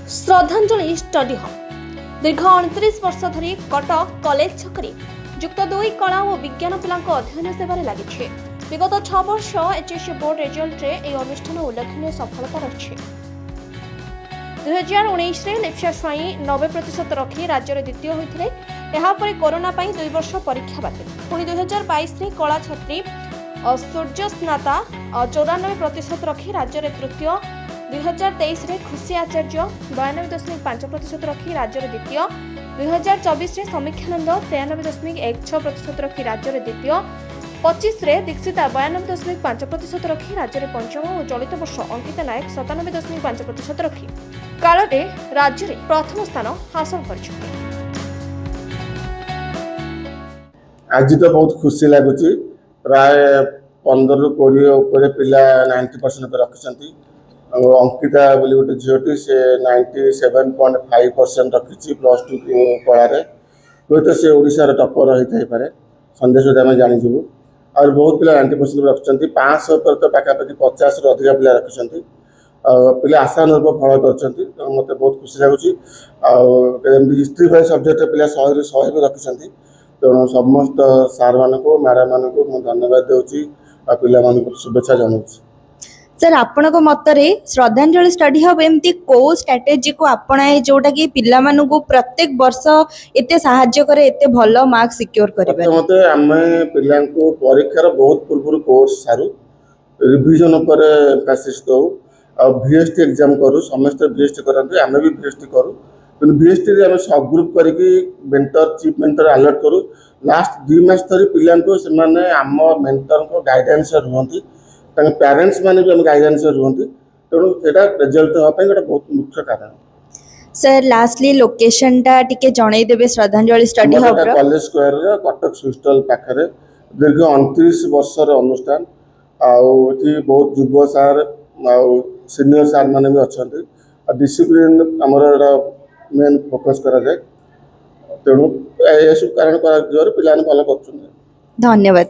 श्रद्धांजलि study hall दीर्घ 29 वर्ष धरी कटक कॉलेज छकरी युक्त 2 कला और विज्ञान पिला अध्ययन सेवार लगी। विगत 6 वर्ष एचएससी बोर्ड रिजल्ट रे ए अनुष्ठान उल्लेखनीय सफलता रही। 2019 रे लिप्सा स्वाई 90% रखी राज्य में द्वितीय होते। यापर कोरोना 2 वर्ष परीक्षा बातिल। पुणी 2022 रे कला छात्री सूर्य स्नाता 94% रखी राज्य में तृतीय। 2023 रे खुशी आचार्य 92.5% रखी राज्य में द्वितीय। 2024 रे समीक्षानंद 93.16% रखी राज्य में द्वितीय। 25 रे दीक्षिता 92.5% रखी राज्य में पंचम और चलित वर्ष अंकिता नायक 97.5% रखी काल में राज्य में प्रथम स्थान हासिल कर। आज तो बहुत खुशी लगुच। प्राय 15-20 उपर पिला 90% रखिंट। अंकिता बोली गोटे झीटी से 97.5% रखी +2 कलार। हुए तो सी ओडार टपर होता है सन्देश आम जानीजु। और बहुत पिला 90% रखिंट। 500 पर तो पाखापाखि 50 रु अधिक पिला रखिंट। पिला आशानुरूप फल कर मत बहुत खुशी लगुच। हिस्ट्री वाइज सब्जेक्ट पिला 100 ରୁ 100 भी रखिंट। तेणु समस्त सार मान मैडम मान धन्यवाद दूसरी पिला शुभेच्छा जनाऊँ। सर आपण मतरे श्रद्धांजलि स्टडी हब एमती को स्ट्राटेजी को अपनाए जोटा कि पिला मानु को प्रत्येक वर्ष एते सहाय्य करे एते भलो मार्क सिक्योर करिबे। मते आमे पिला को परीक्षार बहुत पूर्व कोर्स सारू रिवीजन पर एम्फासिस दो और वीएसटी एग्जाम करू। समस्त वीएसटी करंते आमे भी वीएसटी करू। किंतु वीएसटी रे आमे सब ग्रुप करके मेंटर चीफ मेंटर अलर्ट करू। लास्ट 2 मास तरी पिला को से माने आम मेंटर को गाइडेंस रहंती। पेरेंट्स माने भी हम गाइडेंस रुहंती। तेणु एटा रिजल्ट होपा गोटे बहुत मुख्य कारण। सर लास्टली लोकेशन टा टिके जणाई देबे श्रद्धांजलि स्टडी हब रो। कॉलेज स्क्वायर रे कटक सुस्टल पाखरे दीर्घ 29 वर्षर अनुष्ठान। आउठी बहुत युव सार आउ सीनियर सार माने भी अछंती। डिसिप्लिन हमर एटा मेन फोकस करा जाय। तेणु ए सब कारण करा जोर पिलाने भलो करछन। धन्यवाद।